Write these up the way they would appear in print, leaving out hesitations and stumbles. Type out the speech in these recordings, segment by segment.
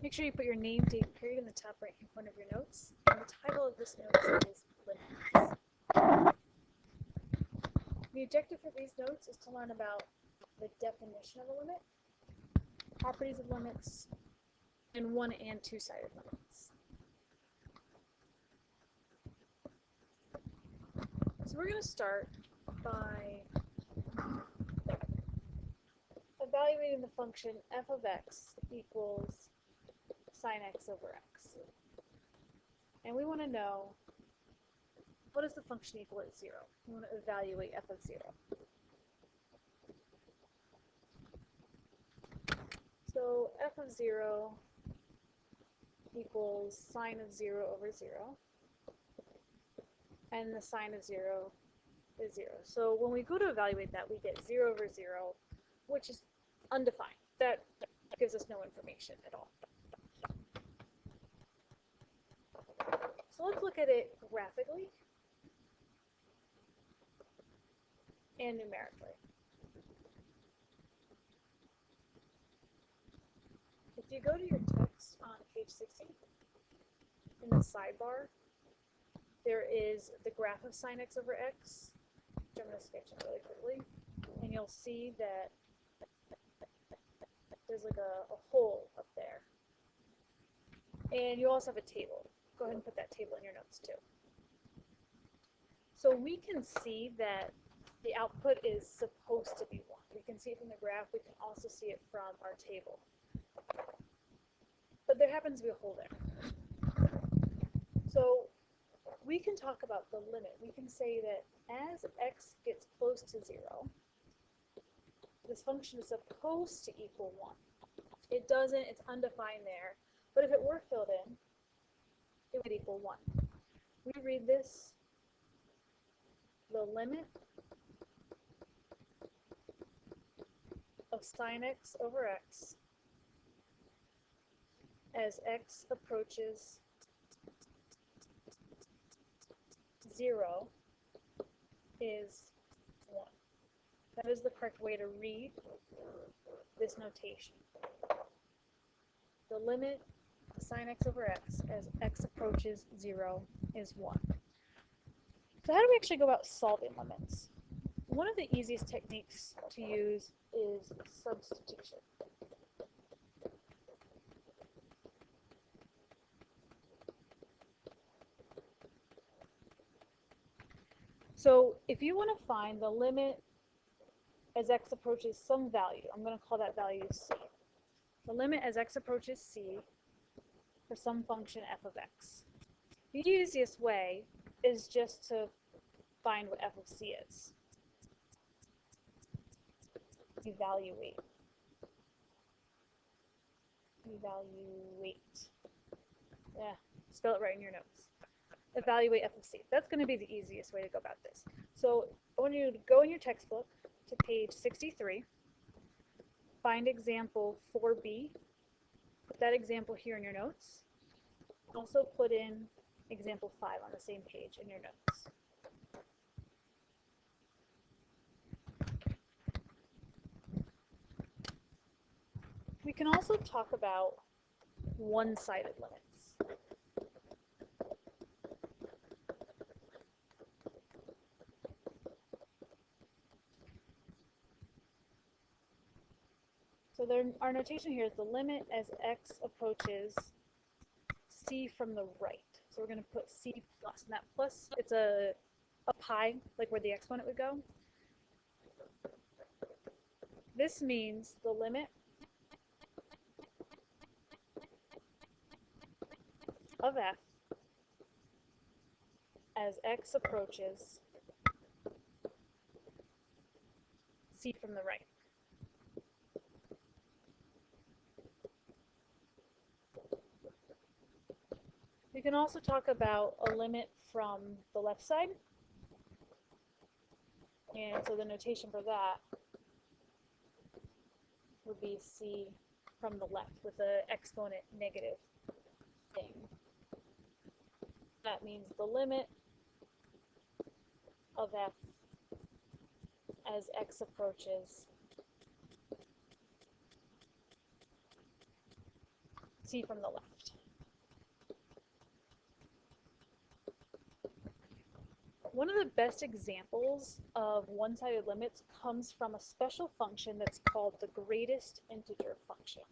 Make sure you put your name, date, period in the top right-hand corner of your notes. And the title of this note is Limits. The objective for these notes is to learn about the definition of a limit, properties of limits, and one- and two-sided limits. So we're going to start by evaluating the function f of x equals sine x over x. And we want to know, what does the function equal at 0? We want to evaluate f of 0. So f of 0 equals sine of 0 over 0. And the sine of 0 is 0. So when we go to evaluate that, we get 0 over 0, which is undefined. That gives us no information at all. So let's look at it graphically and numerically. If you go to your text on page 60, in the sidebar, there is the graph of sine x over x, which I'm going to sketch it really quickly, and you'll see that there's like a hole up there. And you also have a table. Go ahead and put that table in your notes too. So we can see that the output is supposed to be 1. We can see it from the graph. We can also see it from our table. But there happens to be a hole there. So we can talk about the limit. We can say that as x gets close to 0, this function is supposed to equal 1. It doesn't, it's undefined there. But if it were filled in, it would equal 1. We read this, the limit of sine x over x as x approaches 0 is 1. That is the correct way to read this notation. The limit of sine x over x as x approaches 0 is 1. So how do we actually go about solving limits? One of the easiest techniques to use is substitution. So if you want to find the limit as x approaches some value, I'm going to call that value c. The limit as x approaches c for some function f of x. The easiest way is just to find what f of c is. Evaluate. Yeah, spell it right in your notes. Evaluate f of c. That's going to be the easiest way to go about this. So I want you to go in your textbook to page 63, find example 4b, put that example here in your notes. Also put in example 5 on the same page in your notes. We can also talk about one-sided limits. So our notation here is the limit as x approaches c from the right. So we're going to put c plus, and that plus, it's a pi, like where the exponent would go. This means the limit of f as x approaches c from the right. We can also talk about a limit from the left side. And so the notation for that would be c from the left with the exponent negative thing. That means the limit of f as x approaches see from the left. One of the best examples of one-sided limits comes from a special function that's called the greatest integer function.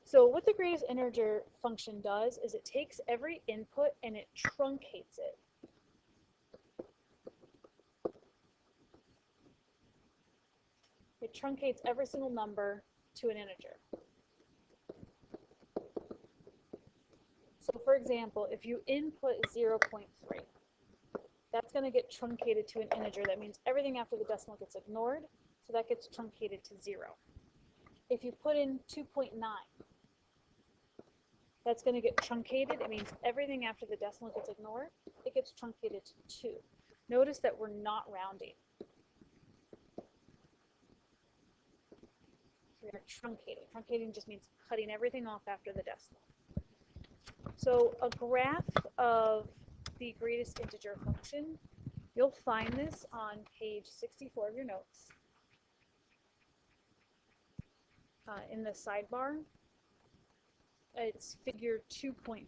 So what the greatest integer function does is it takes every input and it truncates it. It truncates every single number to an integer. So for example, if you input 0.3, that's going to get truncated to an integer. That means everything after the decimal gets ignored, so that gets truncated to 0. If you put in 2.9, that's going to get truncated. It means everything after the decimal gets ignored. It gets truncated to 2. Notice that we're not rounding. We're truncating. Truncating just means cutting everything off after the decimal. So a graph of the greatest integer function, you'll find this on page 64 of your notes. In the sidebar, it's figure 2.5.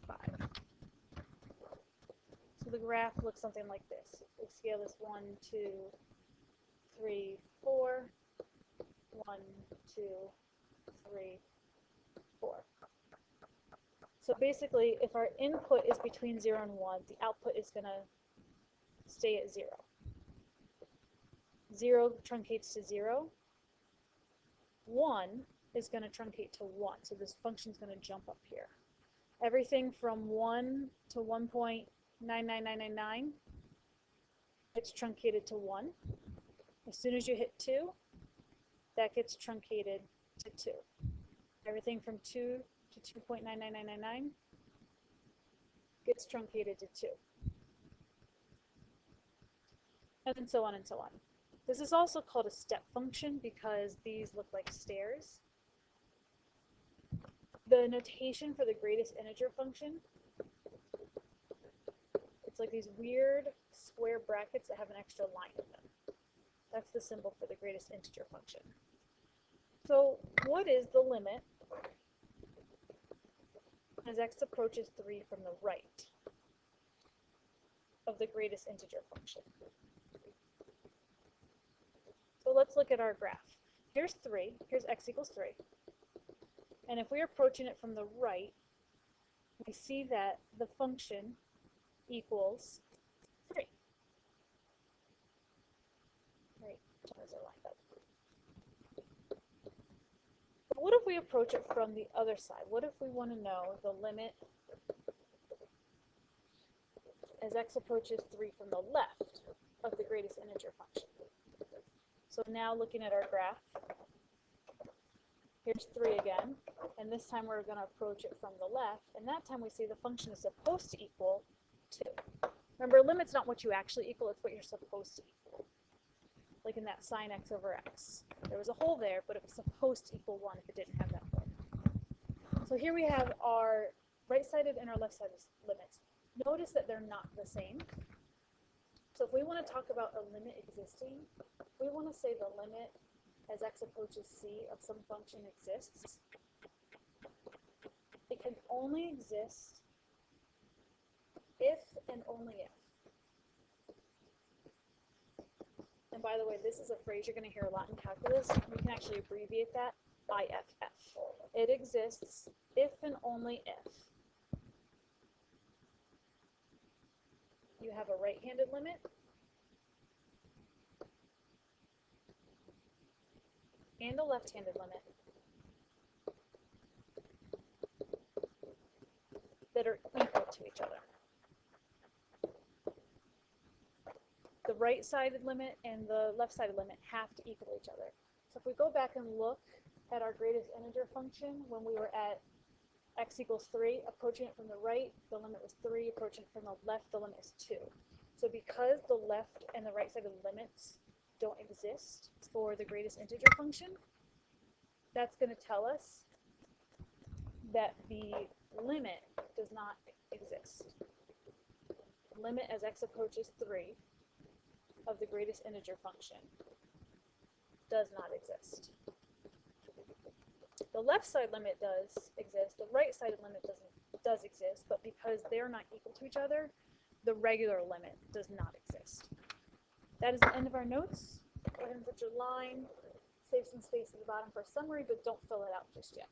So the graph looks something like this. We scale this 1, 2, 3, 4, 1, 2, 3, 4. So basically, if our input is between 0 and 1, the output is going to stay at 0. 0 truncates to 0. 1 is going to truncate to 1. So this function is going to jump up here. Everything from 1 to 1.99999 gets truncated to 1. As soon as you hit 2, that gets truncated to 2. Everything from 2 to 2.99999 gets truncated to 2. And so on and so on. This is also called a step function because these look like stairs. The notation for the greatest integer function, it's like these weird square brackets that have an extra line in them. That's the symbol for the greatest integer function. So what is the limit as x approaches 3 from the right of the greatest integer function? So let's look at our graph. Here's 3. Here's x equals 3. And if we're approaching it from the right, we see that the function equals 3. Right, those are lined up. But what if we approach it from the other side? What if we want to know the limit as x approaches 3 from the left of the greatest integer function? So now looking at our graph, here's 3 again, and this time we're going to approach it from the left, and that time we see the function is supposed to equal 2. Remember, a limit's not what you actually equal, it's what you're supposed to equal. Like in that sine x over x. There was a hole there, but it was supposed to equal 1 if it didn't have that hole. So here we have our right-sided and our left-sided limits. Notice that they're not the same. So if we want to talk about a limit existing, we want to say the limit as x approaches c of some function exists. It can only exist if and only if. And by the way, this is a phrase you're going to hear a lot in calculus. We can actually abbreviate that by IFF. It exists if and only if you have a right-handed limit and a left-handed limit that are equal to each other. The right-sided limit and the left-sided limit have to equal each other. So if we go back and look at our greatest integer function when we were at x equals 3, approaching it from the right, the limit was 3, approaching it from the left, the limit is 2. So because the left and the right-sided limits don't exist for the greatest integer function, that's going to tell us that the limit does not exist. limit as x approaches 3 of the greatest integer function does not exist. The left side limit does exist, the right side limit does exist, but because they're not equal to each other, the regular limit does not exist. That is the end of our notes. Go ahead and put your line, save some space at the bottom for a summary, but don't fill it out just yet.